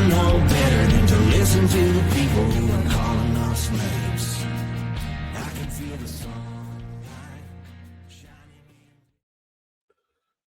I know better than to listen to the people who are calling us names. I can feel the sun.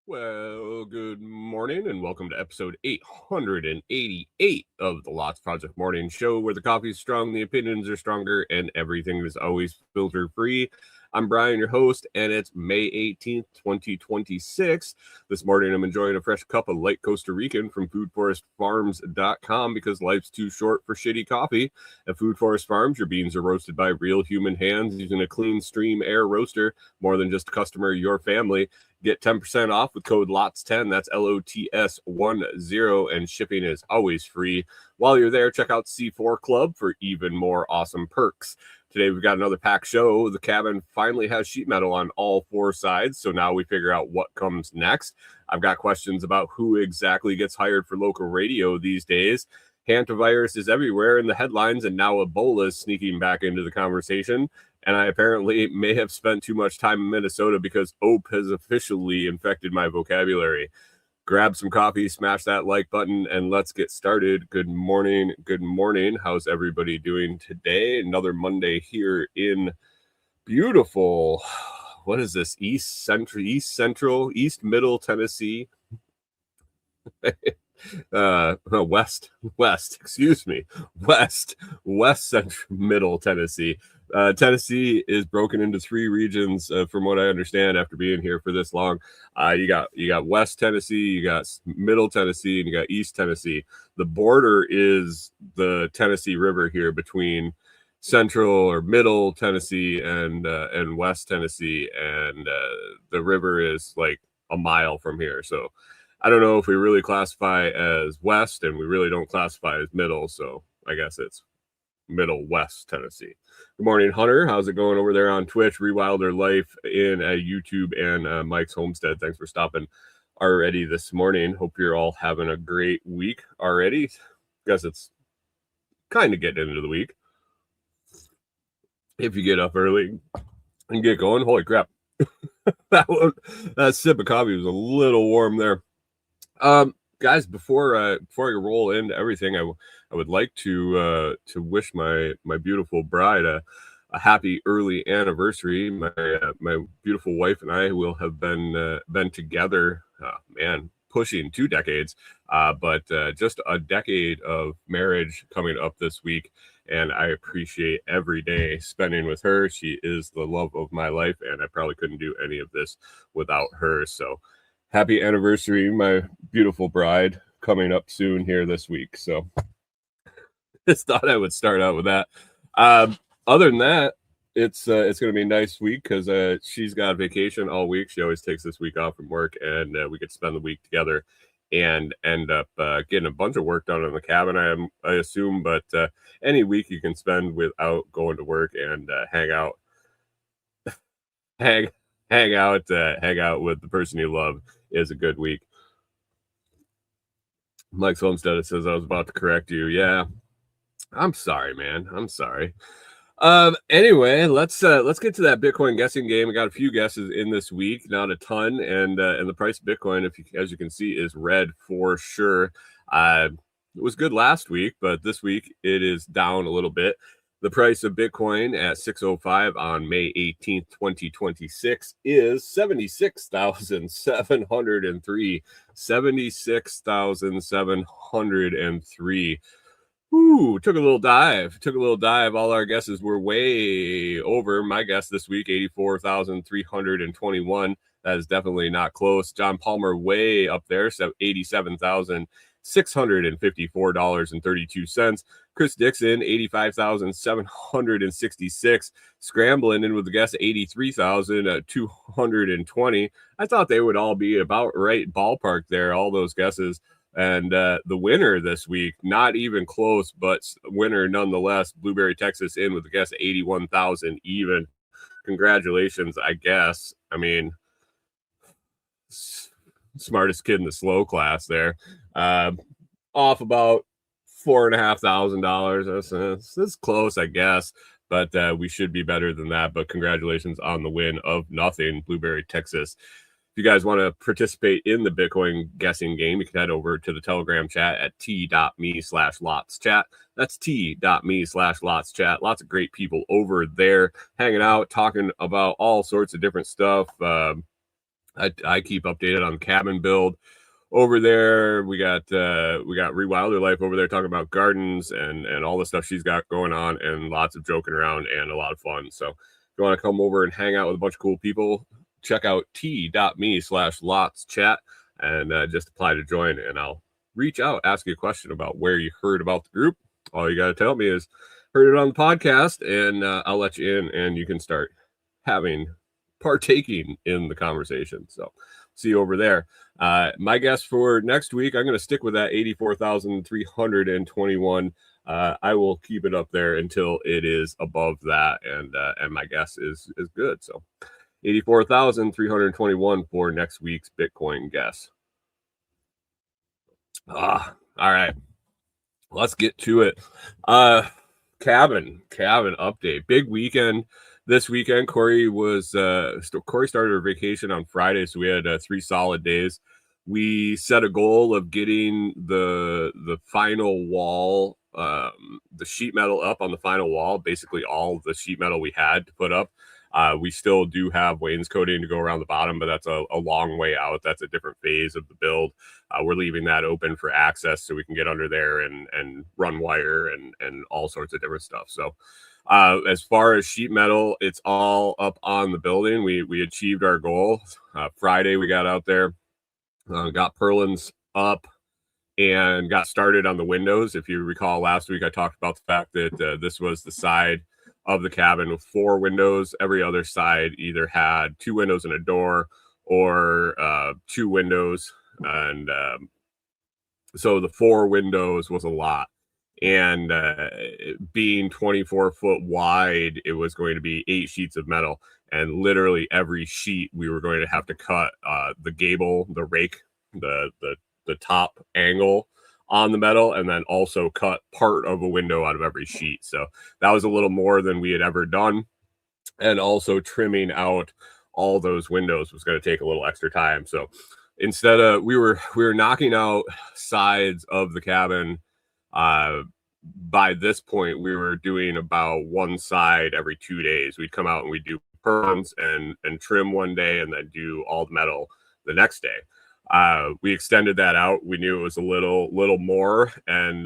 Well, good morning and welcome to episode 888 of the Lots Project Morning Show, where the coffee is strong, the opinions are stronger, and everything is always filter free. I'm Brian, your host, and it's May 18th, 2026. This morning, I'm enjoying a fresh cup of light Costa Rican from foodforestfarms.com because life's too short for shitty coffee. At Food Forest Farms, your beans are roasted by real human hands using a clean stream air roaster. More than just a customer, your family. Get 10% off with code LOTS10. That's LOTS10, and shipping is always free. While you're there, check out C4 Club for even more awesome perks. Today, we've got another packed show. The cabin finally has sheet metal on all four sides, so now we figure out what comes next. I've got questions about who exactly gets hired for local radio these days. Hantavirus is everywhere in the headlines, and now Ebola is sneaking back into the conversation. And I apparently may have spent too much time in Minnesota because OPE has officially infected my vocabulary. Grab some coffee, smash that like button, and let's get started. Good morning. Good morning. How's everybody doing today? Another Monday here in beautiful, what is this? East Middle Tennessee. West Central Middle Tennessee. Tennessee is broken into three regions, from what I understand after being here for this long. You got West Tennessee, you got Middle Tennessee, and you got East Tennessee. The border is the Tennessee River here between Central or Middle Tennessee and West Tennessee, and the river is like a mile from here. So I don't know if we really classify as West, and we really don't classify as Middle. So I guess it's Middle West Tennessee. Good morning, Hunter. How's it going over there on Twitch? Rewilder Life in YouTube and Mike's Homestead. Thanks for stopping already this morning. Hope you're all having a great week already. Guess it's kind of getting into the week. If you get up early and get going, holy crap. that sip of coffee was a little warm there. Guys, before I roll into everything, I would like to wish my beautiful bride a happy early anniversary. My beautiful wife and I will have been together, pushing 2 decades, but just a decade of marriage coming up this week, and I appreciate every day spending with her. She is the love of my life, and I probably couldn't do any of this without her. So happy anniversary, my beautiful bride, coming up soon here this week. So just thought I would start out with that. Other than that, it's going to be a nice week because she's got vacation all week. She always takes this week off from work, and we get to spend the week together and end up getting a bunch of work done on the cabin, I assume. But any week you can spend without going to work and hang out with the person you love is a good week. Mike's Homestead says I was about to correct you. Yeah, I'm sorry, man. I'm sorry. Anyway, let's get to that Bitcoin guessing game. We got a few guesses in this week, not a ton, and the price of Bitcoin, as you can see, is red for sure. It was good last week, but this week it is down a little bit. The price of Bitcoin at 6:05 on May 18th, 2026 is 76,703. 76,703. Ooh, took a little dive. All our guesses were way over. My guess this week, 84,321. That is definitely not close. John Palmer way up there, so $87,654.32. Chris Dixon, 85,766. Scrambling in with the guess, 83,220. I thought they would all be about right ballpark there, all those guesses. And the winner this week, not even close, but winner nonetheless, Blueberry, Texas, in with the guess, 81,000 even. Congratulations, I guess. I mean, smartest kid in the slow class there. Off about $4,500. That's close, I guess, but we should be better than that. But congratulations on the win of nothing, Blueberry, Texas. If you guys want to participate in the Bitcoin guessing game, you can head over to the Telegram chat at t.me/LotsChat. That's t.me/LotsChat. Lots of great people over there hanging out, talking about all sorts of different stuff. I keep updated on the cabin build over there. We got Rewilder Life over there talking about gardens and all the stuff she's got going on, and lots of joking around and a lot of fun. So if you want to come over and hang out with a bunch of cool people, check out t.me/LotsChat and just apply to join, and I'll reach out, ask you a question about where you heard about the group. All you got to tell me is heard it on the podcast, and I'll let you in, and you can start partaking in the conversation. So see you over there. My guess for next week, I'm going to stick with that 84,321. I will keep it up there until it is above that, and my guess is good. So 84,321 for next week's Bitcoin guess. All right, let's get to it. Cabin update. Big weekend this weekend. Corey started her vacation on Friday, so we had 3 solid days. We set a goal of getting the final wall, the sheet metal up on the final wall, basically all the sheet metal we had to put up. We still do have wainscoting to go around the bottom, but that's a long way out. That's a different phase of the build. We're leaving that open for access so we can get under there and run wire and all sorts of different stuff. So as far as sheet metal, it's all up on the building. We achieved our goal. Friday, we got out there, got purlins up, and got started on the windows. If you recall, last week I talked about the fact that this was the side of the cabin with 4 windows. Every other side either had 2 windows and a door or 2 windows. And so the 4 windows was a lot. And being 24 foot wide, it was going to be 8 sheets of metal. And literally every sheet we were going to have to cut the gable, the rake, the top angle on the metal, and then also cut part of a window out of every sheet. So that was a little more than we had ever done. And also trimming out all those windows was going to take a little extra time. So instead of we were knocking out sides of the cabin, by this point we were doing about one side every 2 days. We'd come out and we'd do perms and trim one day and then do all the metal the next day. We extended that out. We knew it was a little more, and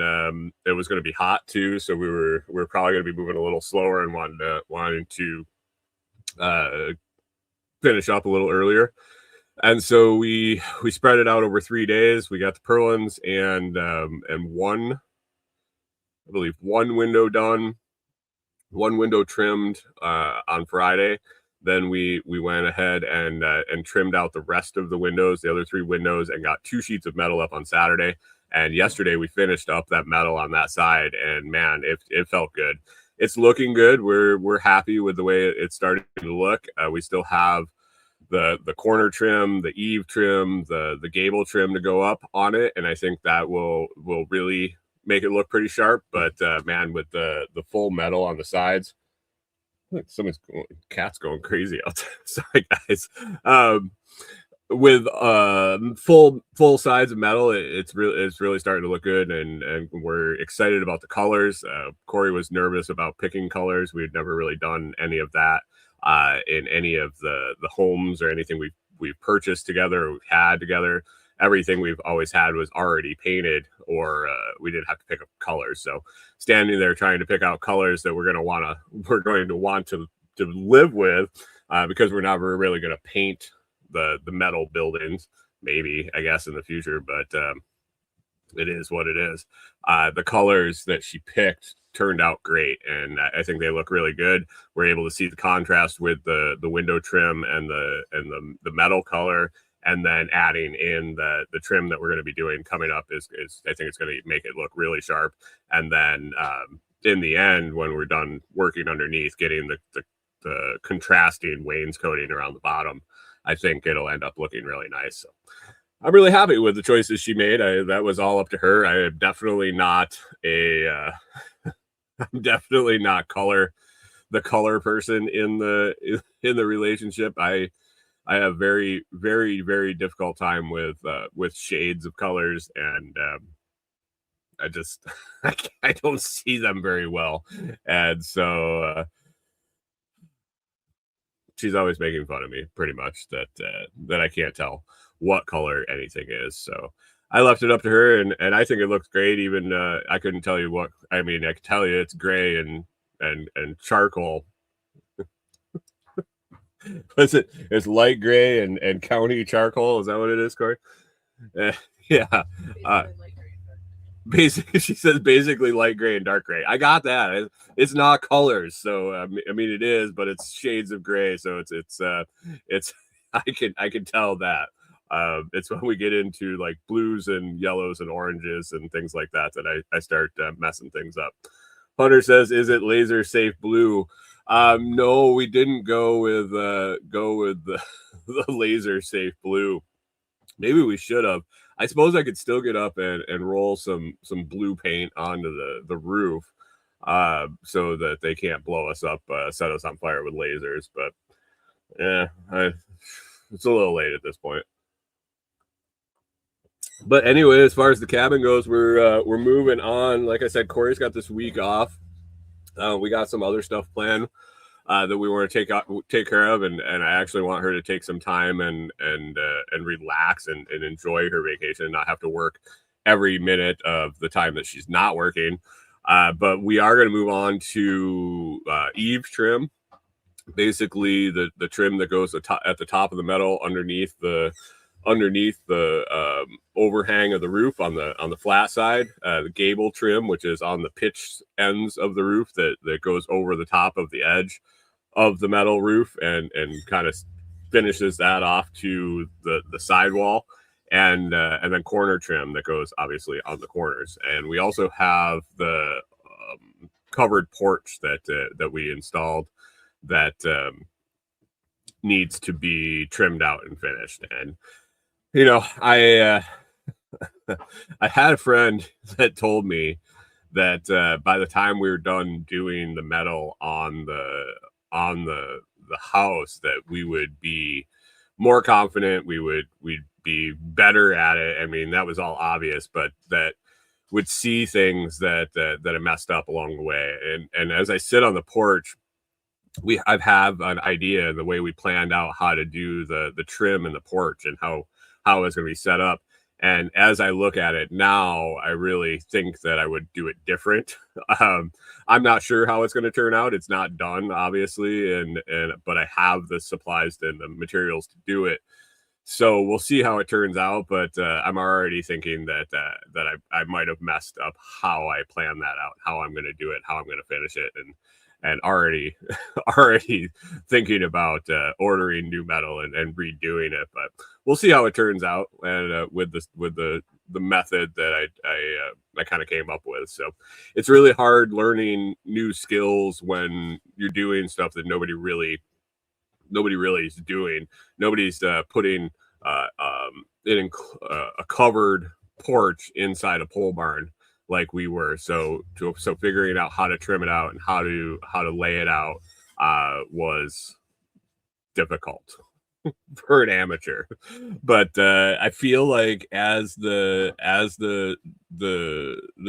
it was going to be hot too. So we were probably going to be moving a little slower and wanting to finish up a little earlier. And so we spread it out over 3 days. We got the purlins and one window done, one window trimmed on Friday. Then we went ahead and trimmed out the rest of the windows, the other 3 windows, and got 2 sheets of metal up on Saturday. And yesterday we finished up that metal on that side, and man, it felt good. It's looking good. We're happy with the way it's starting to look. We still have the corner trim, the eave trim, the gable trim to go up on it, and I think that will really make it look pretty sharp. But man, with the full metal on the sides. Like cat's going crazy out there. Sorry, guys. With full sides of metal, it's really starting to look good, and we're excited about the colors. Corey was nervous about picking colors. We had never really done any of that in any of the homes or anything we've purchased together or we've had together. Everything we've always had was already painted, or we didn't have to pick up colors. So standing there trying to pick out colors that we're going to want to live with, because we're never really going to paint the metal buildings, maybe, I guess, in the future, but it is what it is. The colors that she picked turned out great, and I think they look really good. We're able to see the contrast with the window trim and the metal color. And then adding in the trim that we're going to be doing coming up is I think it's going to make it look really sharp. And then in the end, when we're done working underneath, getting the contrasting wainscoting around the bottom, I think it'll end up looking really nice. So I'm really happy with the choices she made. That was all up to her. I am definitely not I'm definitely not the color person in the relationship. I have very, very, very difficult time with shades of colors, and I just I don't see them very well, and so she's always making fun of me, pretty much that I can't tell what color anything is. So I left it up to her, and I think it looks great. Even I couldn't tell you what. I mean, I could tell you it's gray and charcoal. What's it? It's light gray and county charcoal. Is that what it is, Corey? Uh, yeah. Basically, she says basically light gray and dark gray. I got that. It's not colors, so I mean it is, but it's shades of gray. So it's I can tell that. It's when we get into like blues and yellows and oranges and things like that I start messing things up. Hunter says, "Is it laser safe blue?" No, we didn't go with the the laser safe blue. Maybe we should have. I suppose I could still get up and roll some blue paint onto the roof, so that they can't blow us up, set us on fire with lasers. But yeah, it's a little late at this point. But anyway, as far as the cabin goes, we're moving on. Like I said, Corey's got this week off. We got some other stuff planned that we want to take care of, and I actually want her to take some time and relax and enjoy her vacation and not have to work every minute of the time that she's not working. But we are going to move on to eaves trim, basically the trim that goes at the top of the metal underneath the overhang of the roof on the flat side, the gable trim, which is on the pitch ends of the roof that goes over the top of the edge of the metal roof and kind of finishes that off to the sidewall, and then corner trim that goes obviously on the corners. And we also have the covered porch that we installed that needs to be trimmed out and finished. And you know, I had a friend that told me that by the time we were done doing the metal on the house, that we would be more confident, we'd be better at it. I mean, that was all obvious, but that would see things that are messed up along the way. And as I sit on the porch, I have an idea, the way we planned out how to do the trim in the porch and how it's going to be set up. And as I look at it now, I really think that I would do it different. I'm not sure how it's going to turn out. It's not done, obviously, but I have the supplies and the materials to do it. So we'll see how it turns out. But I'm already thinking that I might have messed up how I plan that out, how I'm going to do it, how I'm going to finish it, and already thinking about ordering new metal and redoing it. But we'll see how it turns out, and with the method that I kind of came up with. So it's really hard learning new skills when you're doing stuff that nobody really is doing. Nobody's putting a covered porch inside a pole barn like we were. So figuring out how to trim it out and how to lay it out was difficult for an amateur. But I feel like as the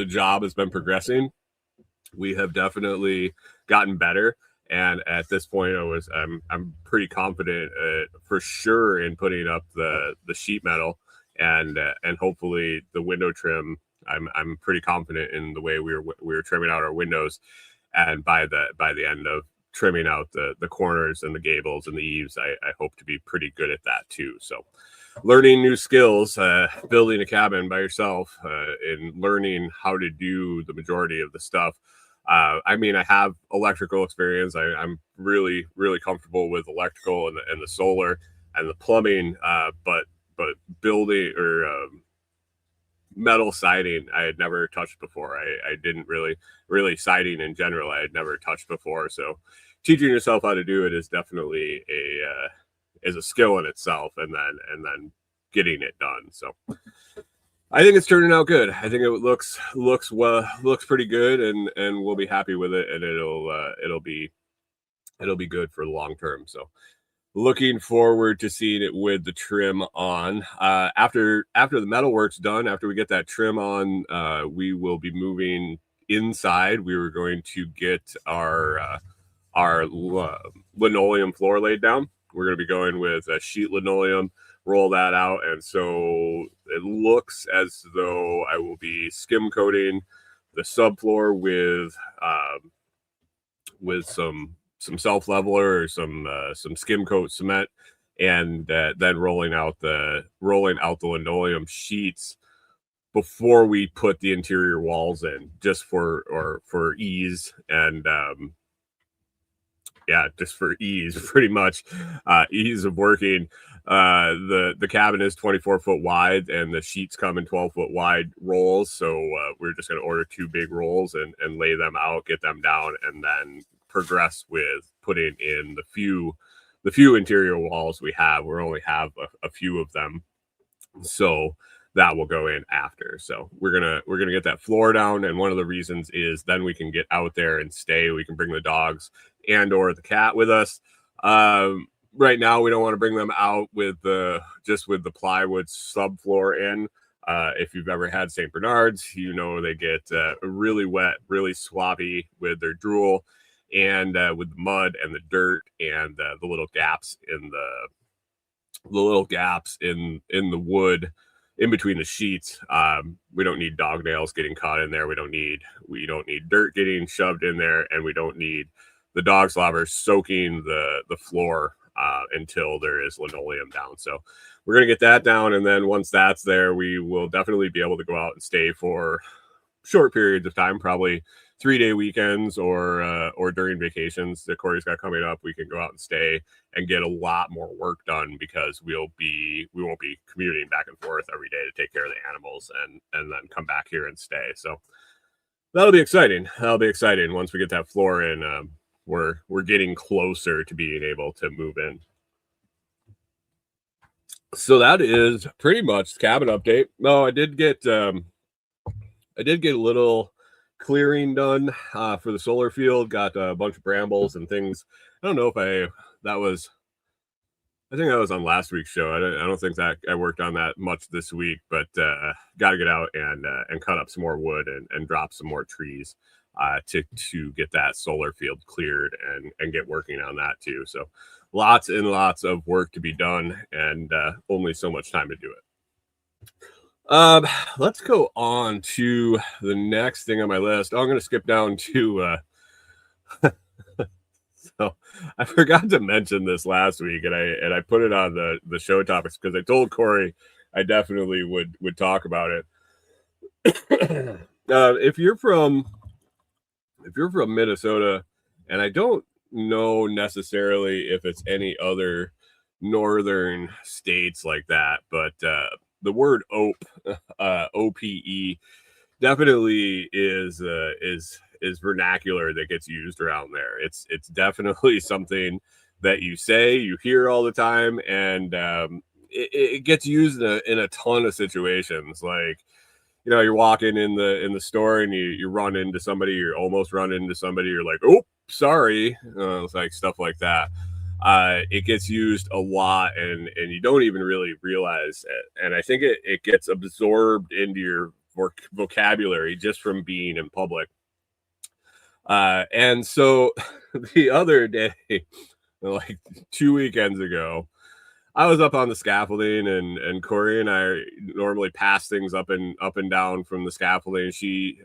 job has been progressing, we have definitely gotten better. And at this point, I'm pretty confident for sure in putting up the sheet metal and hopefully the window trim. I'm pretty confident in the way we were trimming out our windows, and by the end of trimming out the corners and the gables and the eaves, I hope to be pretty good at that too. So learning new skills, building a cabin by yourself, and learning how to do the majority of the stuff. I mean, I have electrical experience. I'm really, really comfortable with electrical and the solar and the plumbing, but building or metal siding I had never touched before. I didn't really siding in general I had never touched before. So teaching yourself how to do it is definitely a skill in itself, and then getting it done. So I think it's turning out good. I think it looks pretty good, and we'll be happy with it, and it'll be good for the long term. So looking forward to seeing it with the trim on. After the metal work's done, after we get that trim on, we will be moving inside. We were going to get our linoleum floor laid down. We're going to be going with a sheet linoleum, roll that out, and so it looks as though I will be skim coating the subfloor with some self leveler or some skim coat cement, and then rolling out the linoleum sheets before we put the interior walls in, just for ease, and just for ease, pretty much, ease of working. The cabin is 24-foot wide, and the sheets come in 12-foot wide rolls. So we're just going to order 2 big rolls and lay them out, get them down, and then progress with putting in the few interior walls we have. We only have a few of them, so that will go in after. So we're gonna get that floor down, and one of the reasons is then we can get out there and stay. We can bring the dogs and or the cat with us. Right now we don't want to bring them out with the plywood subfloor in. If you've ever had St. Bernards, you know they get really wet, really sloppy with their drool, and with the mud and the dirt and the little gaps in the wood in between the sheets. We don't need dog nails getting caught in there. We don't need dirt getting shoved in there, and we don't need the dog slobber soaking the floor until there is linoleum down. So we're going to get that down, and then once that's there, we will definitely be able to go out and stay for short periods of time, probably 3-day weekends or during vacations that Corey's got coming up. We can go out and stay and get a lot more work done, because we won't be commuting back and forth every day to take care of the animals and then come back here and stay. So that'll be exciting. Once we get that floor in. We're getting closer to being able to move in. So that is pretty much the cabin update. No, I did get a little clearing done for the solar field. Got a bunch of brambles and things. I don't know if I think that was on last week's show. I don't think that I worked on that much this week, but got to get out and cut up some more wood and drop some more trees to get that solar field cleared and get working on that too. So lots and lots of work to be done, and only so much time to do it. Let's go on to the next thing on my list. I'm going to skip down to so I forgot to mention this last week, and I put it on the show topics because I told Corey I definitely would talk about it. If you're from Minnesota, and I don't know necessarily if it's any other northern states like that, but the word ope, OPE, definitely is vernacular that gets used around there. It's definitely something that you say, you hear all the time, and it gets used in a ton of situations. Like, you know, you're walking in the store and you run into somebody, you almost run into somebody, you're like, oh, sorry. It's like stuff like that. It gets used a lot, and you don't even really realize it. And I think it gets absorbed into your vocabulary just from being in public. And so the other day, like 2 weekends ago, I was up on the scaffolding, and Corey and I normally pass things up and down from the scaffolding.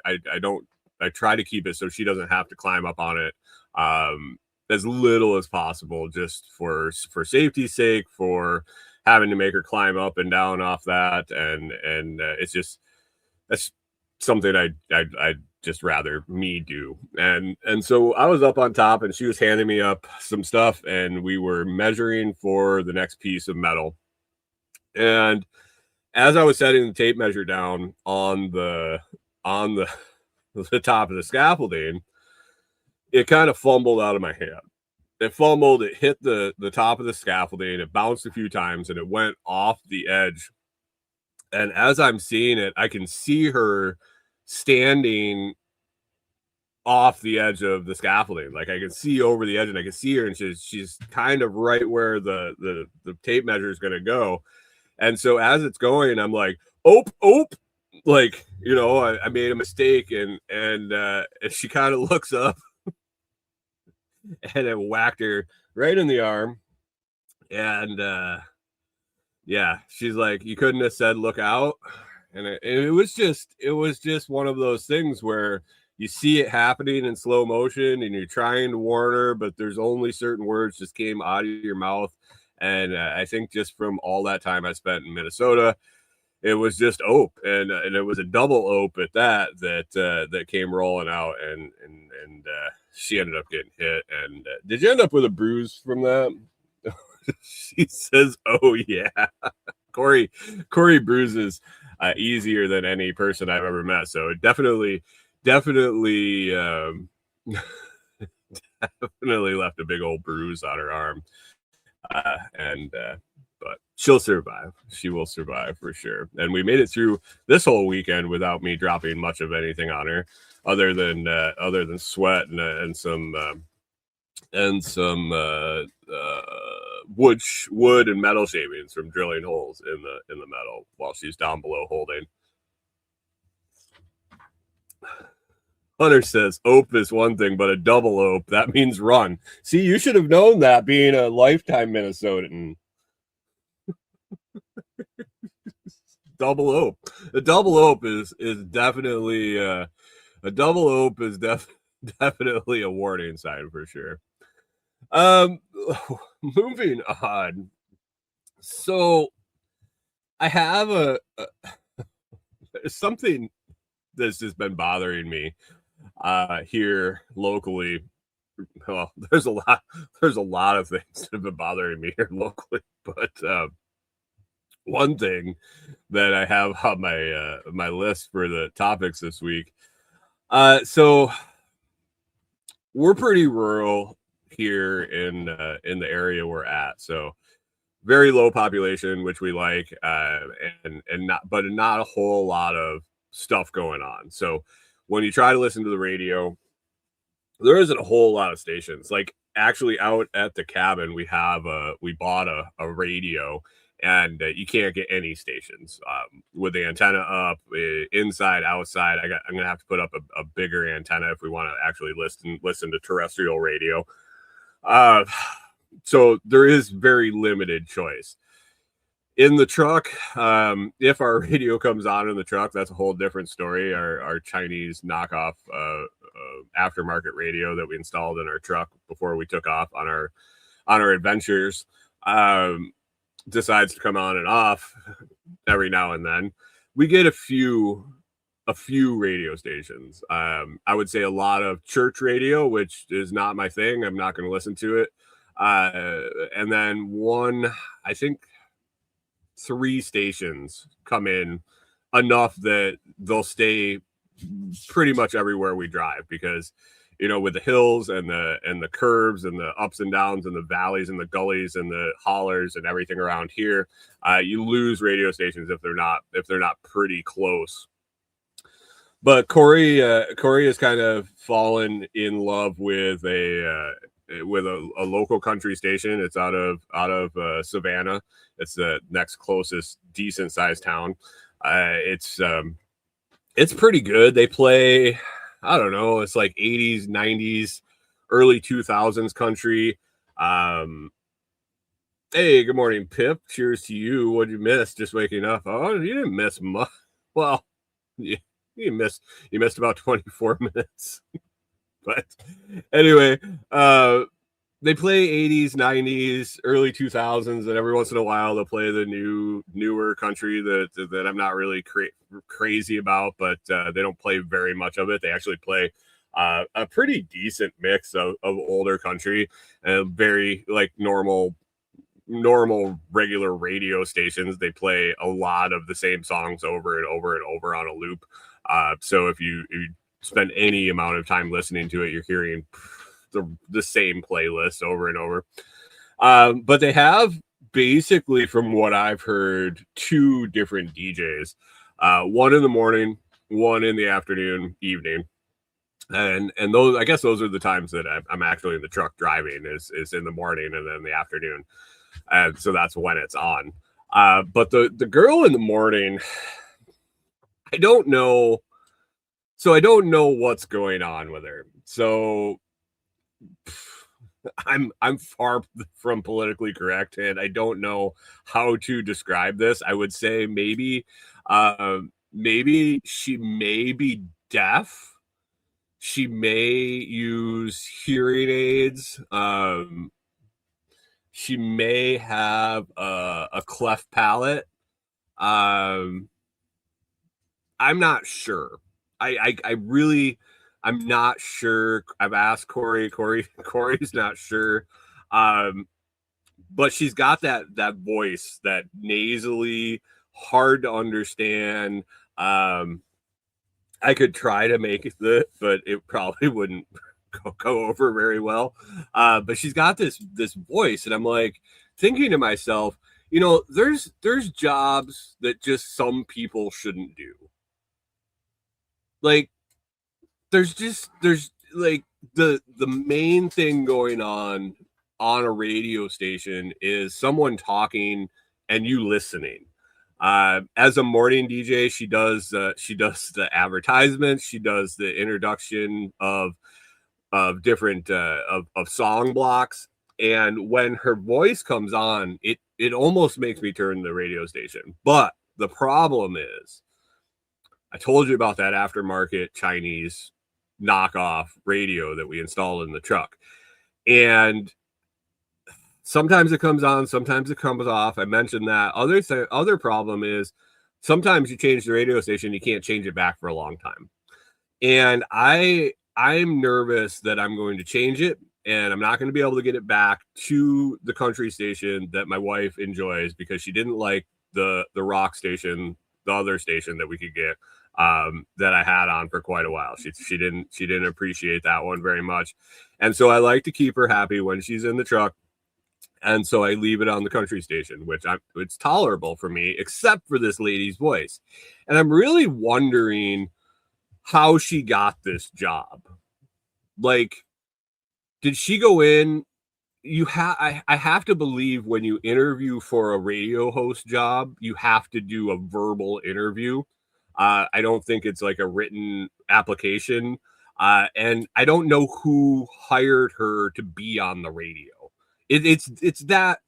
I try to keep it so she doesn't have to climb up on it as little as possible, just for safety's sake, for having to make her climb up and down off that, and it's just, that's something I'd just rather me do. And so I was up on top, and she was handing me up some stuff, and we were measuring for the next piece of metal. And as I was setting the tape measure down on the top of the scaffolding, it kind of fumbled out of my hand. It hit the top of the scaffolding, it bounced a few times, and it went off the edge. And as I'm seeing it, I can see her standing off the edge of the scaffolding. Like I can see over the edge, and I can see her, and she's kind of right where the tape measure is going to go. And so as it's going, I'm like, ope, like, you know, I made a mistake, and she kind of looks up, and it whacked her right in the arm. And yeah, she's like, you couldn't have said look out. And it was just one of those things where you see it happening in slow motion, and you're trying to warn her, but there's only certain words just came out of your mouth. And I think just from all that time I spent in Minnesota, it was just ope, and it was a double ope at that came rolling out, and she ended up getting hit. And did you end up with a bruise from that? She says, "Oh yeah." Corey bruises easier than any person I've ever met. So it definitely definitely left a big old bruise on her arm. But she'll survive. She will survive for sure. And we made it through this whole weekend without me dropping much of anything on her, other than sweat and some wood and metal shavings from drilling holes in the metal while she's down below holding. Hunter says ope is one thing, but a double ope, that means run. See, you should have known that, being a lifetime Minnesotan. Double ope. A double ope is definitely definitely a warning sign for sure. Moving on. So I have something that's just been bothering me here locally. Well, there's a lot of things that have been bothering me here locally, but one thing that I have on my list for the topics this week. So we're pretty rural here in the area we're at, so very low population, which we like, and not a whole lot of stuff going on. So when you try to listen to the radio, there isn't a whole lot of stations. Like actually out at the cabin, we bought a radio, and you can't get any stations with the antenna up, inside, outside. I'm gonna have to put up a bigger antenna if we want to actually listen to terrestrial radio. So there is very limited choice. In the truck, if our radio comes on in the truck, that's a whole different story. Our Chinese knockoff aftermarket radio that we installed in our truck before we took off on our adventures decides to come on and off every now and then. We get a few radio stations. I would say a lot of church radio, which is not my thing. I'm not going to listen to it. And then I think 3 stations come in enough that they'll stay pretty much everywhere we drive, because with the hills and the curves and the ups and downs and the valleys and the gullies and the hollers and everything around here, you lose radio stations if they're not pretty close. But Corey has kind of fallen in love with a local country station. It's out of Savannah. It's the next closest decent sized town. It's pretty good. They play, I don't know, it's like 80s, 90s, early 2000s country. Hey, good morning, Pip. Cheers to you. What'd you miss? Just waking up. Oh, you didn't miss much. Well, yeah, you missed about 24 minutes. But anyway, they play 80s, 90s, early 2000s, and every once in a while they'll play the newer country that I'm not really crazy about, but they don't play very much of it. They actually play a pretty decent mix of older country and very like normal regular radio stations. They play a lot of the same songs over and over and over on a loop. So if you spend any amount of time listening to it, you're hearing the same playlist over and over. But they have, basically, from what I've heard, 2 different DJs, one in the morning, one in the afternoon, evening. And those, I guess those are the times that I'm actually in the truck driving is in the morning and then the afternoon. And so that's when it's on. But the girl in the morning, I don't know. So I don't know what's going on with her. So I'm far from politically correct, and I don't know how to describe this. I would say maybe she may be deaf. She may use hearing aids. She may have a cleft palate. Um, I'm not sure. I really, I'm not sure. I've asked Corey. Corey's not sure. Um, but she's got that voice, that nasally, hard to understand. Um, I could try to make it, but it probably wouldn't go over very well. But she's got this voice, and I'm like thinking to myself, there's jobs that just some people shouldn't do. Like there's like the main thing going on a radio station is someone talking and you listening. As a morning DJ, she does the advertisements, she does the introduction of different of song blocks, and when her voice comes on, it almost makes me turn the radio station. But the problem is, I told you about that aftermarket Chinese knockoff radio that we installed in the truck. And sometimes it comes on, sometimes it comes off. I mentioned that. Other problem is sometimes you change the radio station, you can't change it back for a long time. And I'm nervous that I'm going to change it and I'm not going to be able to get it back to the country station that my wife enjoys, because she didn't like the rock station, the other station that we could get, that I had on for quite a while. She didn't appreciate that one very much. And so I like to keep her happy when she's in the truck. And so I leave it on the country station, which it's tolerable for me, except for this lady's voice. And I'm really wondering how she got this job. Like, did she go in? I have to believe when you interview for a radio host job, you have to do a verbal interview. I don't think it's like a written application. And I don't know who hired her to be on the radio. It's that,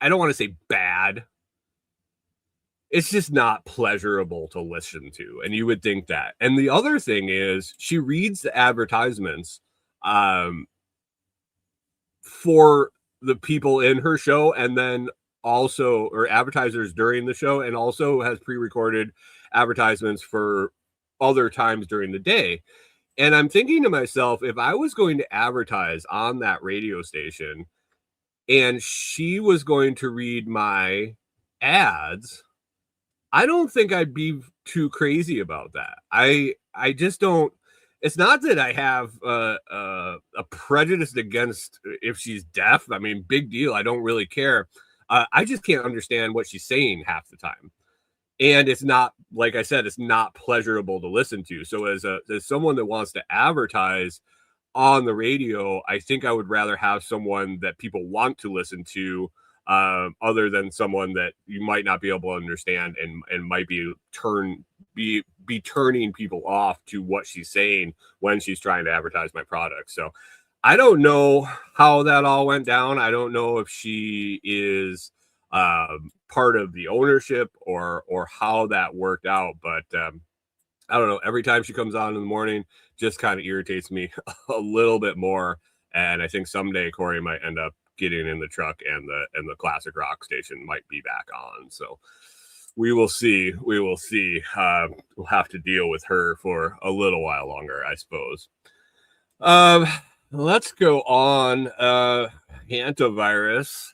I don't want to say bad. It's just not pleasurable to listen to. And you would think that. And the other thing is, she reads the advertisements for the people in her show, and then also, or advertisers during the show, and also has pre-recorded advertisements for other times during the day. And I'm thinking to myself, if I was going to advertise on that radio station and she was going to read my ads, I don't think I'd be too crazy about that. I just don't. It's not that I have a prejudice against if she's deaf. I mean, big deal. I don't really care. I just can't understand what she's saying half the time. And it's not, like I said, it's not pleasurable to listen to. So as someone that wants to advertise on the radio, I think I would rather have someone that people want to listen to, other than someone that you might not be able to understand and might be turning people off to what she's saying when she's trying to advertise my product. So I don't know how that all went down. I don't know if she is part of the ownership or how that worked out, but I don't know. Every time she comes on in the morning, just kind of irritates me a little bit more. And I think someday Corey might end up getting in the truck, and the classic rock station might be back on. So we will see. We'll have to deal with her for a little while longer, I suppose. Let's go on. Hantavirus.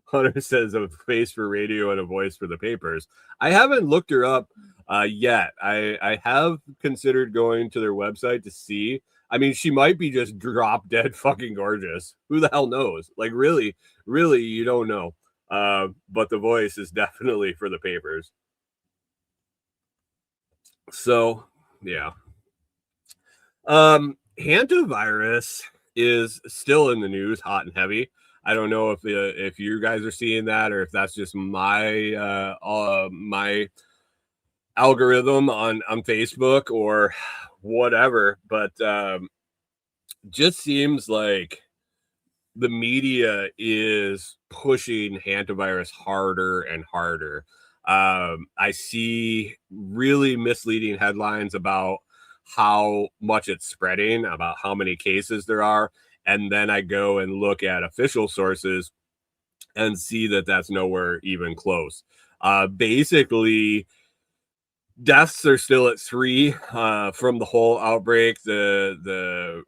Hunter says a face for radio and a voice for the papers. I haven't looked her up yet. I have considered going to their website to see. I mean, she might be just drop dead fucking gorgeous. Who the hell knows? Like, really, you don't know. But the voice is definitely for the papers. So yeah. Hantavirus is still in the news, hot and heavy. I don't know if you guys are seeing that or if that's just my algorithm on Facebook or whatever, but just seems like the media is pushing hantavirus harder and harder. I see really misleading headlines about how much it's spreading, about how many cases there are. And then I go and look at official sources and see that that's nowhere even close. Basically, deaths are still at 3 from the whole outbreak. The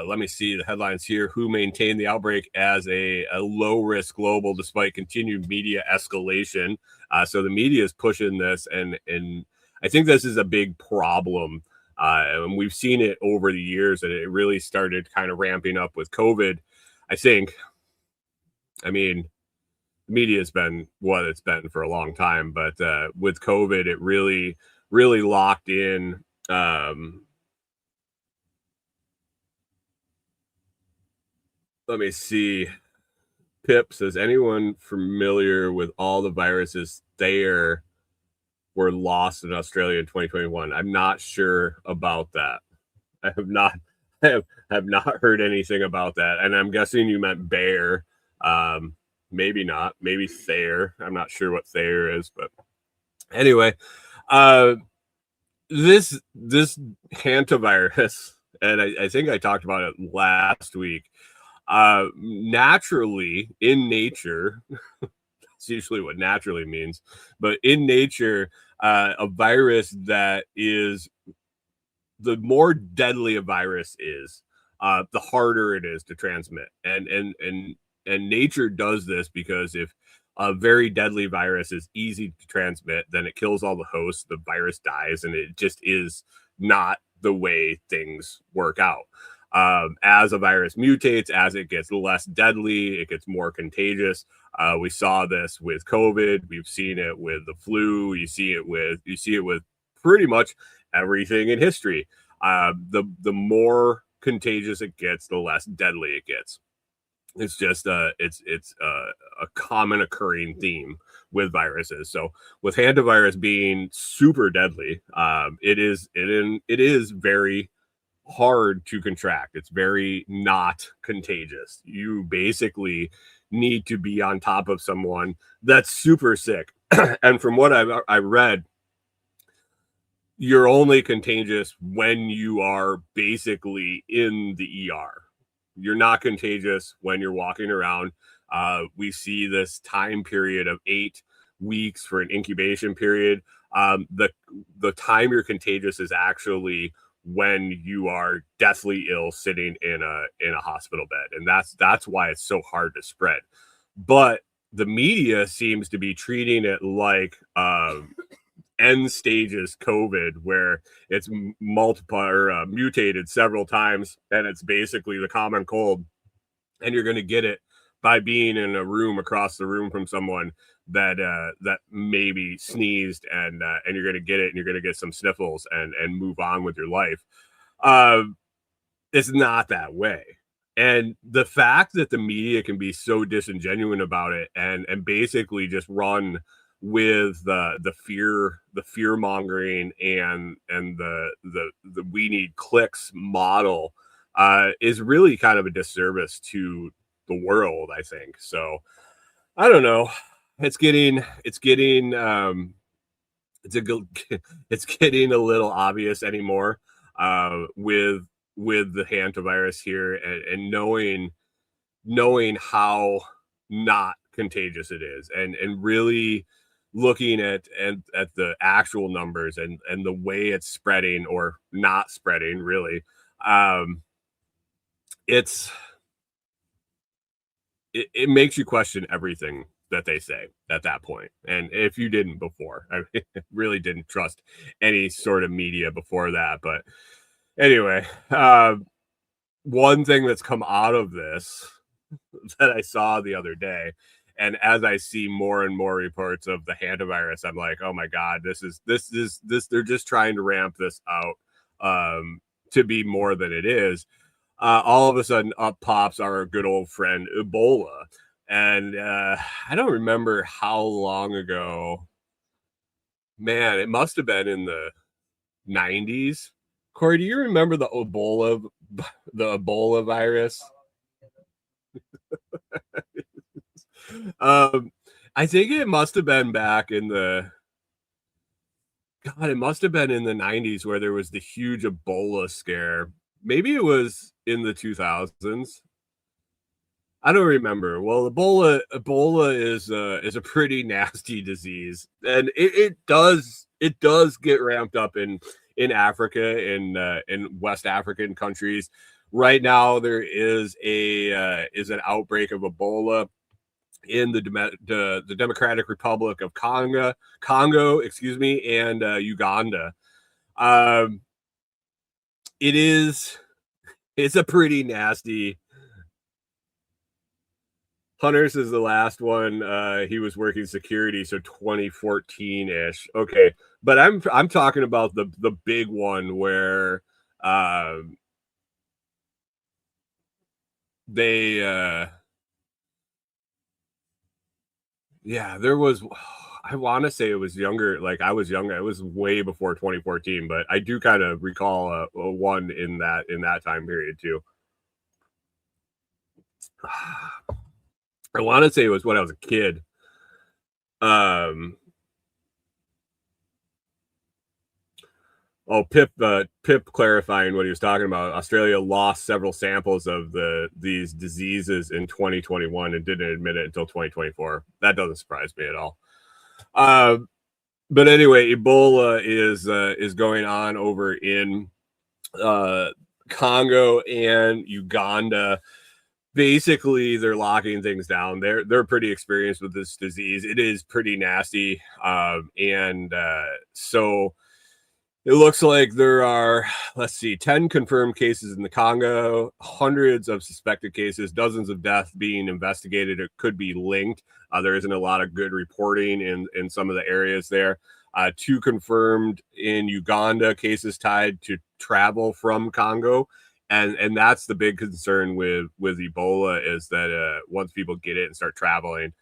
let me see the headlines here. WHO maintained the outbreak as a low risk global despite continued media escalation. So the media is pushing this, and I think this is a big problem. And we've seen it over the years, and it really started kind of ramping up with COVID. I think. I mean, media has been what it's been for a long time, but with COVID, it really locked in. Let me see. Pip says, anyone familiar with all the viruses there were lost in Australia in 2021? I'm not sure about that. I have not have not heard anything about that. And I'm guessing you meant bear. Maybe not. Maybe Thayer. I'm not sure what Thayer is, but anyway, uh, this hantavirus, and I think I talked about it last week. Naturally, in nature, it's usually what naturally means, but in nature, a virus that is the more deadly a virus is, the harder it is to transmit. And nature does this because if a very deadly virus is easy to transmit, then it kills all the hosts, the virus dies, and it just is not the way things work out. As a virus mutates, as it gets less deadly, it gets more contagious. We saw this with COVID. We've seen it with the flu. You see it with pretty much everything in history. The more contagious it gets, the less deadly it gets. It's just a common occurring theme with viruses. So with hantavirus being super deadly, it is very hard to contract. It's very not contagious. You basically need to be on top of someone that's super sick. And from what I read, you're only contagious when you are basically in the ER. You're not contagious when you're walking around. We see this time period of 8 weeks for an incubation period. The time you're contagious is actually when you are deathly ill, sitting in a hospital bed, and that's why it's so hard to spread. But the media seems to be treating it like end stages COVID, where it's multiplied or mutated several times, and it's basically the common cold, and you're going to get it by being in a room across the room from someone that maybe sneezed, and you're going to get it, and you're going to get some sniffles and move on with your life. Uh, it's not that way. And the fact that the media can be so disingenuous about it and basically just run with the fear mongering and the we need clicks model is really kind of a disservice to the world, I think. So I don't know. It's a it's getting a little obvious anymore with the hantavirus here, and knowing how not contagious it is, and really looking at the actual numbers and the way it's spreading or not spreading really. Um it's it, it makes you question everything that they say at that point. And if you didn't before, I really didn't trust any sort of media before that. But anyway, one thing that's come out of this that I saw the other day, And as I see more and more reports of the hantavirus, I'm like, oh my God, this is they're just trying to ramp this out to be more than it is. All of a sudden up pops our good old friend Ebola. And I don't remember how long ago. Man, it must have been in the 90s. Corey, do you remember the Ebola virus? I think it must have been back in the God, it must have been in the 90s where there was the huge Ebola scare. Maybe it was in the 2000s. I don't remember. Well, Ebola is a pretty nasty disease, and it does get ramped up in Africa, in West African countries. Right now, there is an outbreak of Ebola in the Democratic Republic of Congo, excuse me, and Uganda. Um, it's a pretty nasty. Hunters is the last one. He was working security, so 2014 ish. Okay, but I'm talking about the big one where they yeah, there was. I want to say it was younger. Like I was younger. It was way before 2014, but I do kind of recall a one in that time period too. I want to say it was when I was a kid. Um, Pip clarifying what he was talking about. Australia lost several samples of these diseases in 2021 and didn't admit it until 2024. That doesn't surprise me at all. But anyway, Ebola is going on over in Congo and Uganda. Basically, they're locking things down. They're pretty experienced with this disease. It is pretty nasty, and so it looks like there are, let's see, 10 confirmed cases in the Congo, hundreds of suspected cases, dozens of deaths being investigated. It could be linked. There isn't a lot of good reporting in some of the areas there. 2 confirmed in Uganda, cases tied to travel from Congo. And that's the big concern with Ebola is that once people get it and start traveling,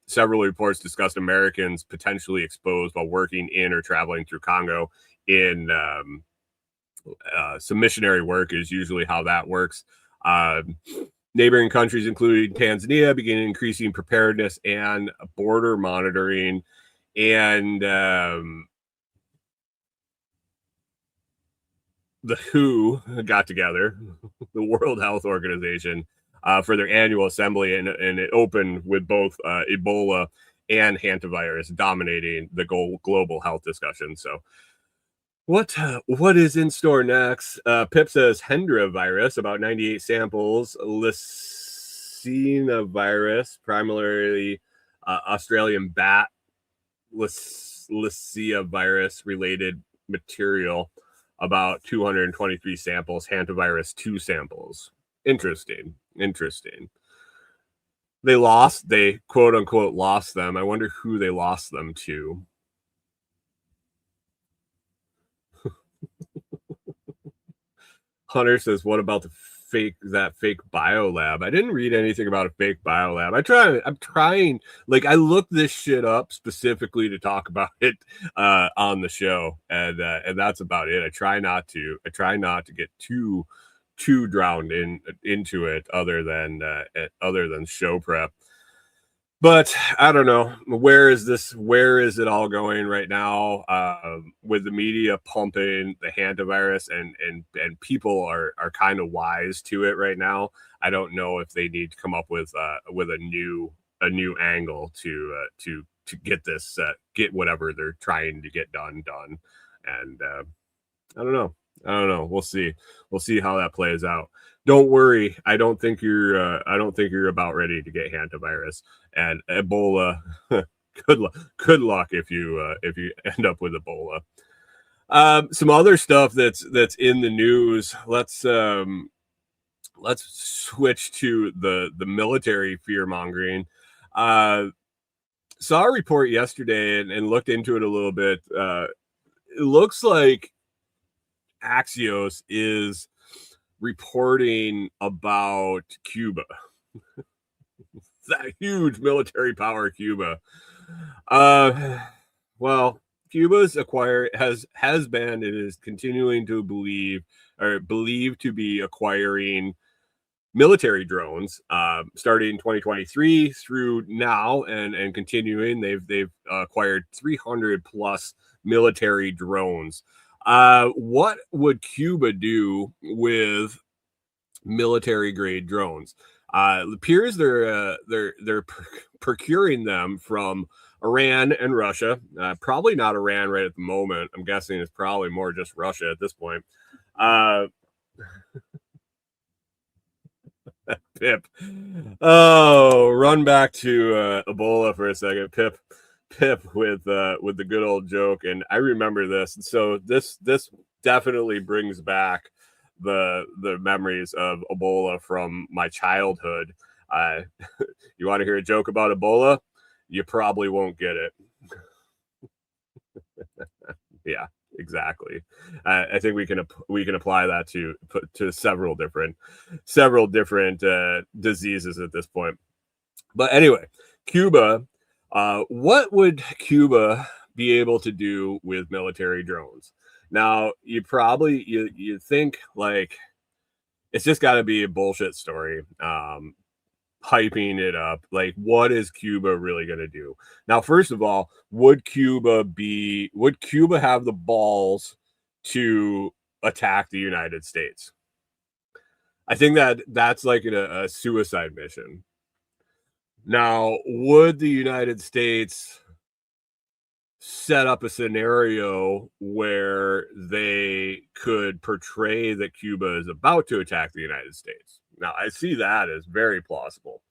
several reports discussed Americans potentially exposed while working in or traveling through Congo in some missionary work is usually how that works. Neighboring countries, including Tanzania, begin increasing preparedness and border monitoring. And the WHO got together, the World Health Organization, for their annual assembly, and it opened with both Ebola and hantavirus dominating the global health discussion. So, what is in store next? Pip says Hendra virus, about 98 samples, Lyssina virus, primarily Australian bat, Lycia virus related material, about 223 samples, hantavirus 2 samples. Interesting. They quote unquote lost them. I wonder who they lost them to. Hunter says, what about that fake biolab? I didn't read anything about a fake biolab. I'm trying, like, I looked this shit up specifically to talk about it on the show, and that's about it. I try not to get too drowned into it, other than show prep. But I don't know, where is it all going right now, with the media pumping the hantavirus, and people are kind of wise to it right now. I don't know if they need to come up with a new angle to get this, get whatever they're trying to get done. And I don't know. We'll see how that plays out. Don't worry. I don't think you're about ready to get hantavirus and Ebola. Good luck if you end up with Ebola. Some other stuff that's in the news. Let's switch to the military fear mongering. Saw a report yesterday and looked into it a little bit. It looks like Axios is reporting about Cuba. That huge military power, Cuba. Well, Cuba's has been and is continuing to believed to be acquiring military drones, starting in 2023 through now and continuing. They've acquired 300 plus military drones. What would Cuba do with military grade drones? It appears they're procuring them from Iran and Russia. Probably not Iran right at the moment. I'm guessing it's probably more just Russia at this point. Pip. Oh, run back to Ebola for a second. Pip with the good old joke, and I remember this. So this definitely brings back the memories of Ebola from my childhood. You want to hear a joke about Ebola? You probably won't get it. Yeah, exactly. I think we can apply that to several different diseases at this point. But anyway, Cuba. What would Cuba be able to do with military drones? Now, you think like it's just got to be a bullshit story. Hyping it up. Like, what is Cuba really going to do? Now, first of all, would Cuba have the balls to attack the United States? I think that's like a suicide mission. Now, would the United States set up a scenario where they could portray that Cuba is about to attack the United States? Now, I see that as very plausible.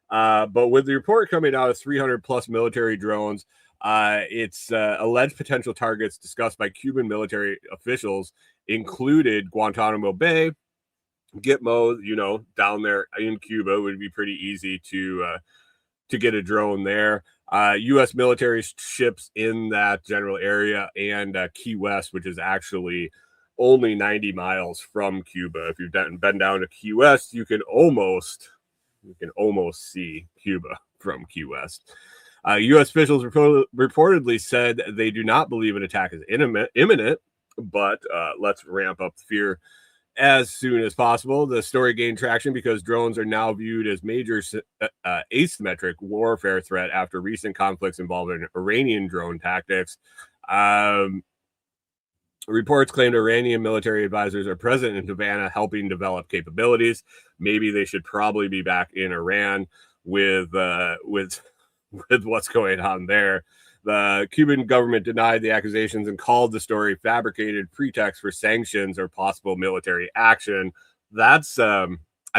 But with the report coming out of 300 plus military drones, it's alleged potential targets discussed by Cuban military officials included Guantanamo Bay, Gitmo, down there in Cuba would be pretty easy to get a drone there. U.S. military ships in that general area, and Key West, which is actually only 90 miles from Cuba. If you've been down to Key West, you can almost see Cuba from Key West. U.S. officials reportedly said they do not believe an attack is imminent, but let's ramp up the fear as soon as possible. The story gained traction because drones are now viewed as major asymmetric warfare threat after recent conflicts involving Iranian drone tactics. Reports claimed Iranian military advisors are present in Havana helping develop capabilities. Maybe they should probably be back in Iran with what's going on there. The Cuban government denied the accusations and called the story fabricated pretext for sanctions or possible military action. That's I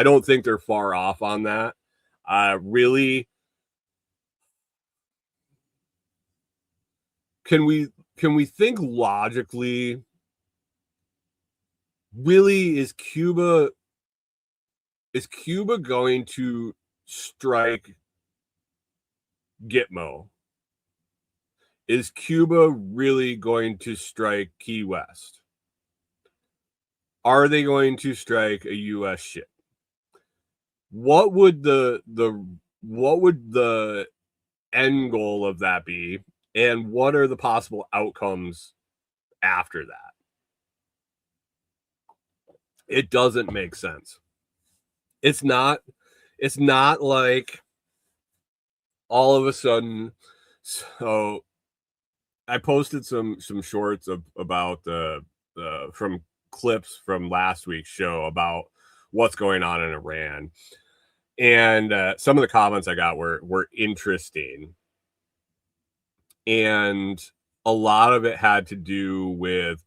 don't think they're far off on that. Really, can we think logically? Really, is Cuba going to strike Gitmo? Is Cuba really going to strike Key West? Are they going to strike a U.S. ship? What would the end goal of that be? And what are the possible outcomes after that? It doesn't make sense. It's not like all of a sudden. So I posted some shorts about from clips from last week's show about what's going on in Iran, and some of the comments I got were interesting, and a lot of it had to do with,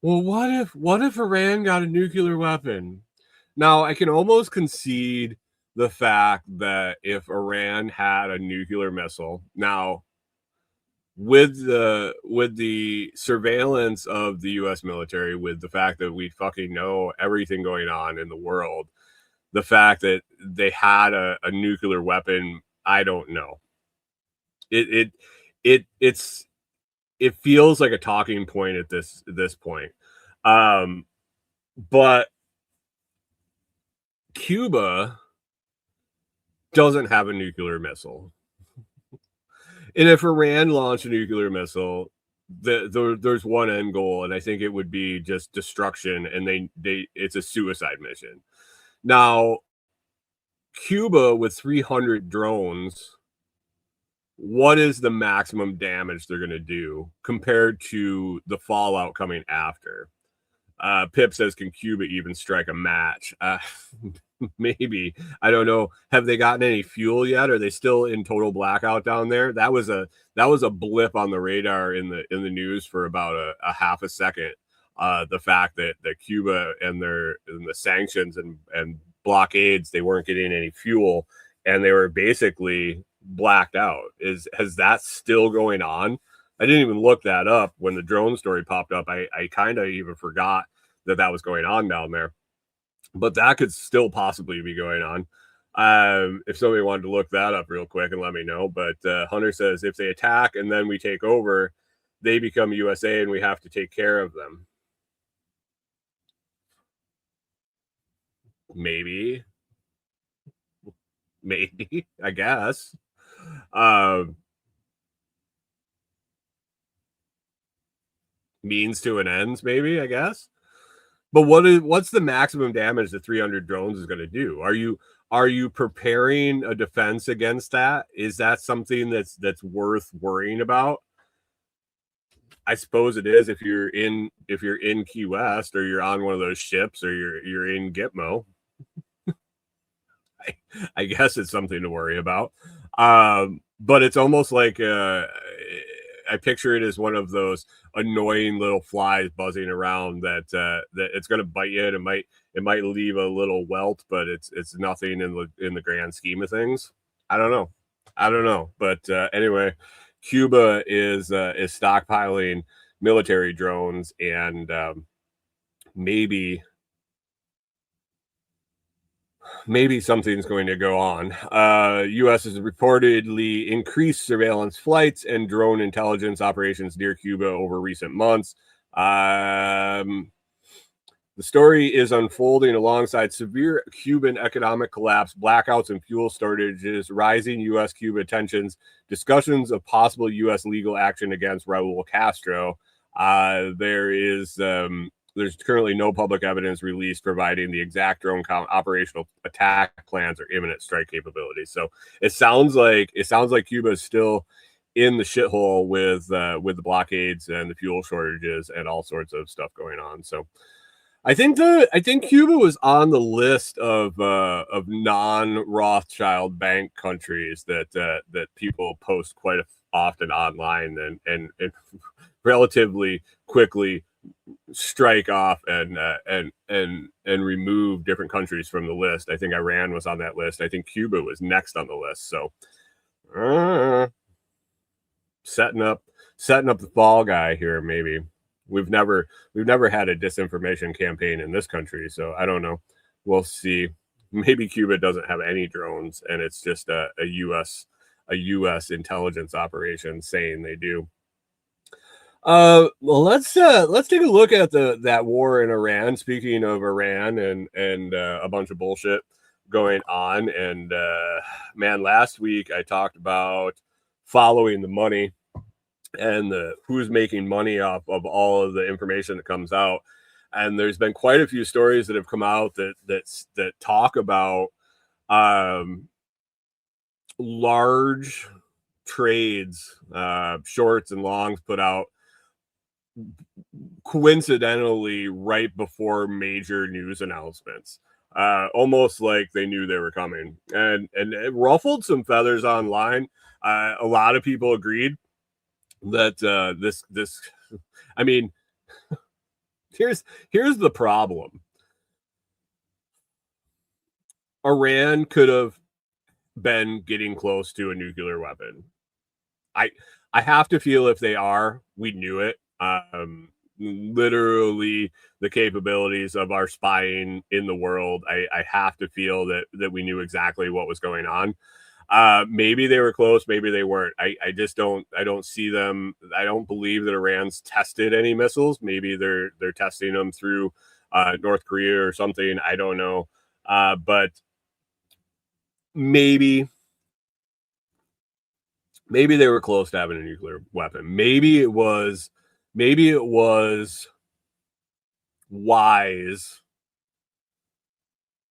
well, what if Iran got a nuclear weapon? Now, I can almost concede the fact that if Iran had a nuclear missile, now with the surveillance of the U.S. military, with the fact that we fucking know everything going on in the world, the fact that they had a nuclear weapon I don't know. It feels like a talking point at this point. But Cuba doesn't have a nuclear missile. And if Iran launched a nuclear missile, there's one end goal, and I think it would be just destruction, and it's a suicide mission. Now, Cuba with 300 drones, what is the maximum damage they're going to do compared to the fallout coming after? Pip says, can Cuba even strike a match? Maybe. I don't know. Have they gotten any fuel yet? Are they still in total blackout down there? That was a blip on the radar in the news for about a half a second. The fact that Cuba and the sanctions and blockades, they weren't getting any fuel, and they were basically blacked out. Has that still going on? I didn't even look that up when the drone story popped up. I kind of even forgot that was going on down there, but that could still possibly be going on. If somebody wanted to look that up real quick and let me know. But Hunter says, if they attack and then we take over, they become USA and we have to take care of them. Maybe, I guess. Means to an ends, maybe, I guess. But what's the maximum damage that 300 drones is going to do? Are you preparing a defense against that? Is that something that's worth worrying about? I suppose it is if you're in Key West, or you're on one of those ships, or you're in Gitmo. I guess it's something to worry about. But it's almost like I picture it as one of those annoying little flies buzzing around that it's going to bite you, and it might leave a little welt, but it's nothing in the grand scheme of things. I don't know. But anyway, Cuba is stockpiling military drones, and maybe something's going to go on. U.S. has reportedly increased surveillance flights and drone intelligence operations near Cuba over recent months. The story is unfolding alongside severe Cuban economic collapse, blackouts and fuel shortages, rising U.S.-Cuba tensions, discussions of possible U.S. legal action against Raul Castro. There's currently no public evidence released providing the exact drone count, operational attack plans, or imminent strike capabilities. So it sounds like Cuba is still in the shithole with the blockades and the fuel shortages and all sorts of stuff going on. So I think Cuba was on the list of non-Rothschild bank countries that people post quite often online and relatively quickly strike off and remove different countries from the list. I think Iran was on that list. I think Cuba was next on the list. So setting up the fall guy here. Maybe we've never had a disinformation campaign in this country, so I don't know. We'll see. Maybe Cuba doesn't have any drones, and it's just a U.S. intelligence operation saying they do. Well, let's take a look at that war in Iran. Speaking of Iran and a bunch of bullshit going on, and man, last week I talked about following the money and who's making money off of all of the information that comes out. And there's been quite a few stories that have come out that talk about large trades, shorts and longs put out coincidentally right before major news announcements, almost like they knew they were coming, and it ruffled some feathers online. A lot of people agreed that this I mean, here's the problem. Iran could have been getting close to a nuclear weapon. I have to feel if they are, we knew it. Literally the capabilities of our spying in the world, I have to feel that we knew exactly what was going on. Maybe they were close, maybe they weren't. I just don't see them. I don't believe that Iran's tested any missiles. Maybe they're testing them through North Korea or something. I don't know. But maybe they were close to having a nuclear weapon. Maybe it was wise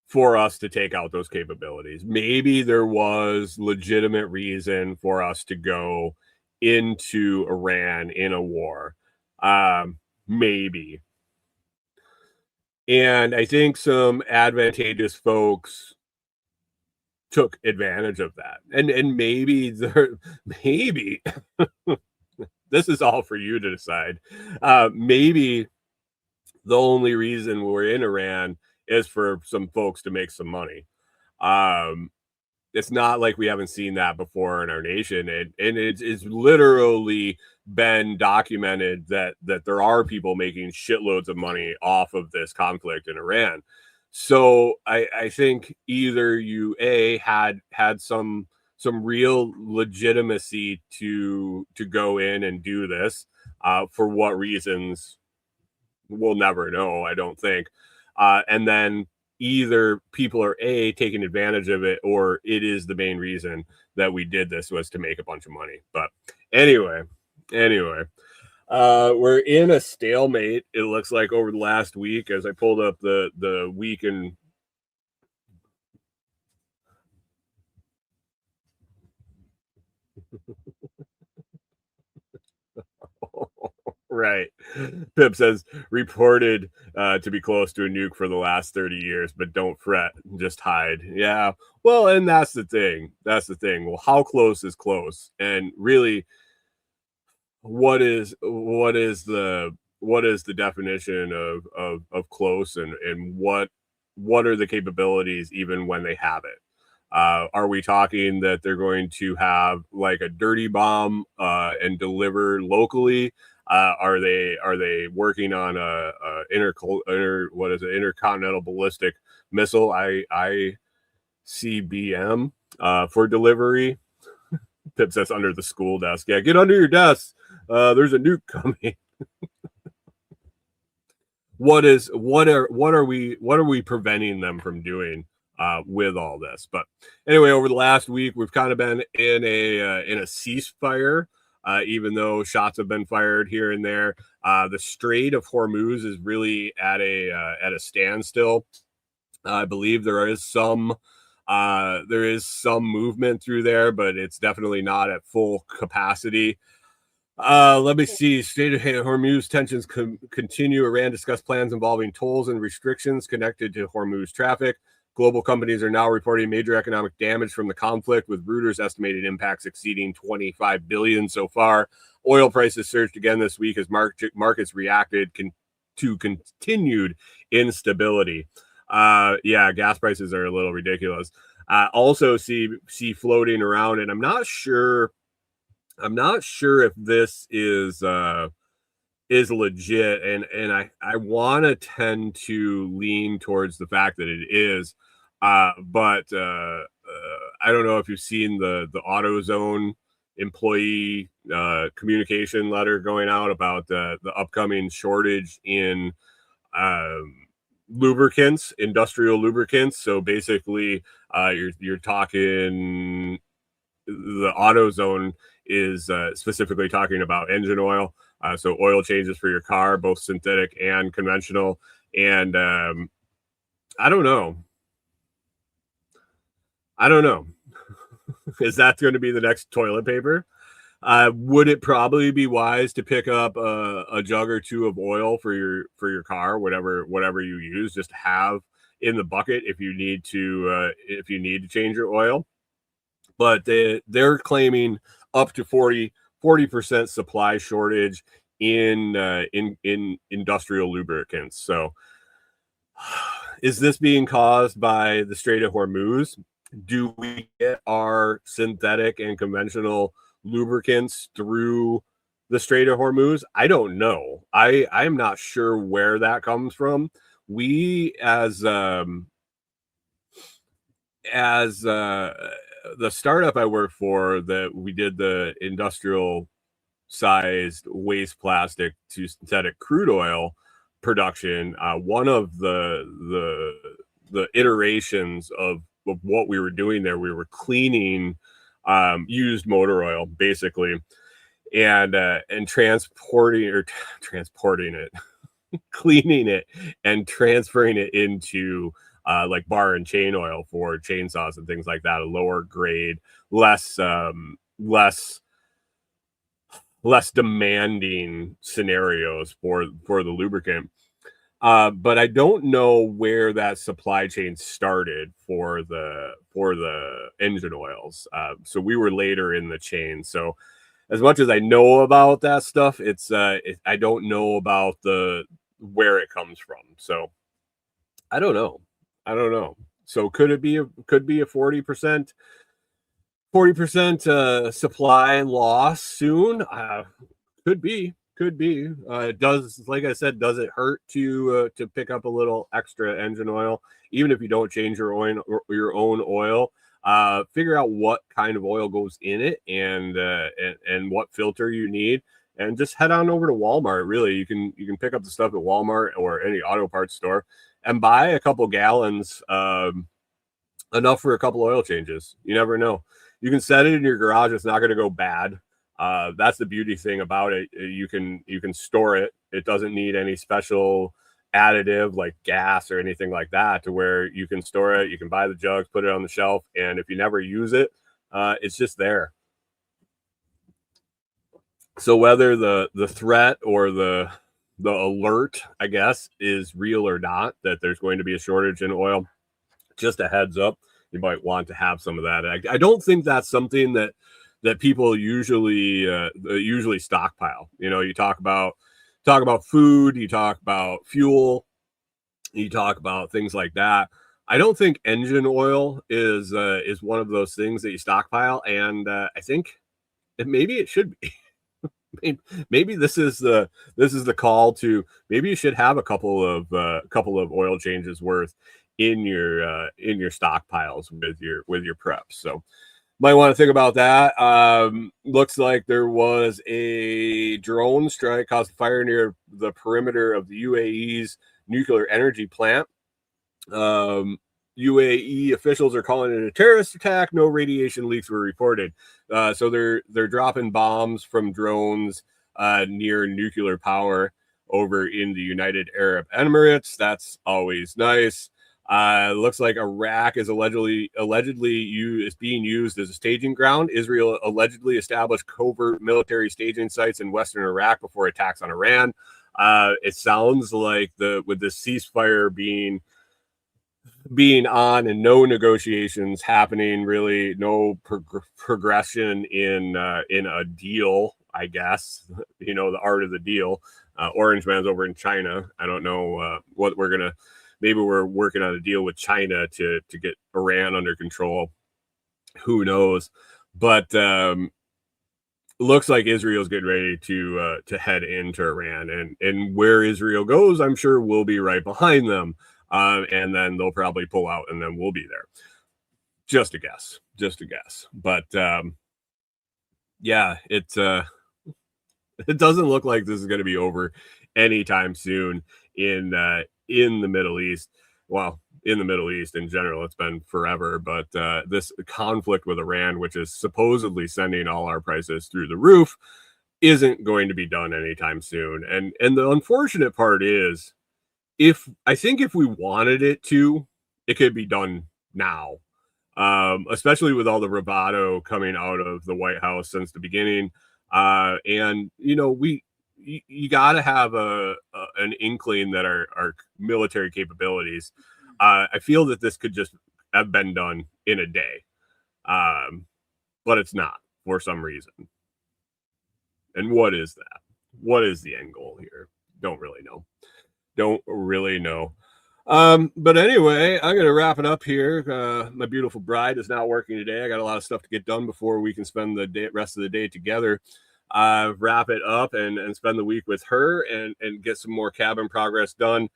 for us to take out those capabilities. Maybe there was legitimate reason for us to go into Iran in a war. Maybe. And I think some advantageous folks took advantage of that. And maybe this is all for you to decide. Maybe the only reason we're in Iran is for some folks to make some money. It's not like we haven't seen that before in our nation, and it's literally been documented that there are people making shitloads of money off of this conflict in Iran. So I think either you had some real legitimacy to go in and do this. For what reasons, we'll never know, I don't think. And then either people are taking advantage of it, or it is the main reason that we did this was to make a bunch of money. But anyway, we're in a stalemate, it looks like, over the last week. As I pulled up the week in right. Pip says reported to be close to a nuke for the last 30 years, but don't fret, just hide. Yeah. Well, and that's the thing. Well, how close is close? And really, what is the definition of close, and what are the capabilities even when they have it? Are we talking that they're going to have like a dirty bomb and deliver locally? Are they working on a intercontinental ballistic missile, ICBM, for delivery? Pip says under the school desk. Yeah, get under your desk. There's a nuke coming. What are we preventing them from doing with all this? But anyway, over the last week, we've kind of been in a ceasefire, even though shots have been fired here and there. The Strait of Hormuz is really at a standstill. I believe there is some movement through there, but it's definitely not at full capacity. Let me see. State of Hormuz tensions continue. Iran discussed plans involving tolls and restrictions connected to Hormuz traffic. Global companies are now reporting major economic damage from the conflict, with Reuters estimated impacts exceeding $25 billion so far. Oil prices surged again this week as markets reacted to continued instability. Yeah, gas prices are a little ridiculous. Also see floating around, and I'm not sure if this is legit, and I want to tend to lean towards the fact that it is, but I don't know if you've seen the AutoZone employee communication letter going out about the upcoming shortage in lubricants, industrial lubricants. So basically, you're talking, the AutoZone is specifically talking about engine oil. So oil changes for your car, both synthetic and conventional. And I don't know. Is that going to be the next toilet paper? Would it probably be wise to pick up a jug or two of oil for your car, whatever you use, just to have in the bucket if you need to change your oil? But they're claiming up to 40% supply shortage in industrial lubricants. So is this being caused by the Strait of Hormuz? Do we get our synthetic and conventional lubricants through the Strait of Hormuz? I don't know. I'm not sure where that comes from. We as the startup I worked for, that we did the industrial sized waste plastic to synthetic crude oil production. One of the iterations of what we were doing there, we were cleaning used motor oil basically, and transporting it, cleaning it, and transferring it into like bar and chain oil for chainsaws and things like that, a lower grade, less less demanding scenarios for the lubricant. But I don't know where that supply chain started for the engine oils. So we were later in the chain. So as much as I know about that stuff, I don't know about where it comes from. So I don't know. So could it be a 40% supply loss soon? Could be. It does, like I said, does it hurt to pick up a little extra engine oil, even if you don't change your own oil? Figure out what kind of oil goes in it, and what filter you need, and just head on over to Walmart. Really, you can pick up the stuff at Walmart or any auto parts store and buy a couple gallons, enough for a couple oil changes. You never know. You can set it in your garage. It's not going to go bad. That's the beauty thing about it. You can store it. It doesn't need any special additive like gas or anything like that, to where you can store it. You can buy the jugs, put it on the shelf, and if you never use it, it's just there. So whether the threat or the alert, I guess, is real or not, that there's going to be a shortage in oil, just a heads up, you might want to have some of that. I don't think that's something that people usually stockpile. You talk about food, you talk about fuel, you talk about things like that. I don't think engine oil is one of those things that you stockpile, and I think maybe it should be. Maybe this is the call to, maybe you should have a couple of oil changes worth in your stockpiles with your preps. So might want to think about that. Looks like there was a drone strike caused a fire near the perimeter of the UAE's nuclear energy plant. UAE officials are calling it a terrorist attack. No radiation leaks were reported. So they're dropping bombs from drones near nuclear power over in the United Arab Emirates. That's always nice. Looks like Iraq is allegedly being used as a staging ground. Israel allegedly established covert military staging sites in western Iraq before attacks on Iran. It sounds like with the ceasefire being on and no negotiations happening, really no progression in a deal, I guess, the art of the deal. Orange Man's over in China. I don't know what maybe we're working on a deal with China to get Iran under control. Who knows? But looks like Israel's getting ready to head into Iran, and where Israel goes, I'm sure we'll be right behind them. And then they'll probably pull out, and then we'll be there. Just a guess. But yeah, it doesn't look like this is going to be over anytime soon in the Middle East. Well, in the Middle East in general, it's been forever. But this conflict with Iran, which is supposedly sending all our prices through the roof, isn't going to be done anytime soon. And the unfortunate part is, if we wanted it to, it could be done now, especially with all the bravado coming out of the White House since the beginning. And you got to have an inkling that our military capabilities. I feel that this could just have been done in a day, but it's not, for some reason. And what is that? What is the end goal here? Don't really know. But anyway, I'm going to wrap it up here. My beautiful bride is not working today. I got a lot of stuff to get done before we can spend the rest of the day together. Wrap it up and spend the week with her and get some more cabin progress done.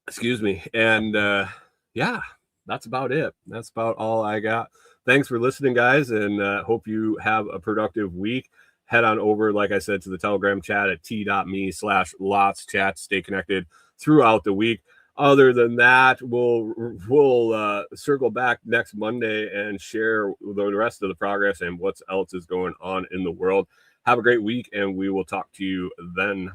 Excuse me. And yeah, that's about it. That's about all I got. Thanks for listening, guys, and hope you have a productive week. Head on over, like I said, to the Telegram chat at t.me/lotschat. Stay connected throughout the week. Other than that, we'll circle back next Monday and share the rest of the progress and what else is going on in the world. Have a great week, and we will talk to you then.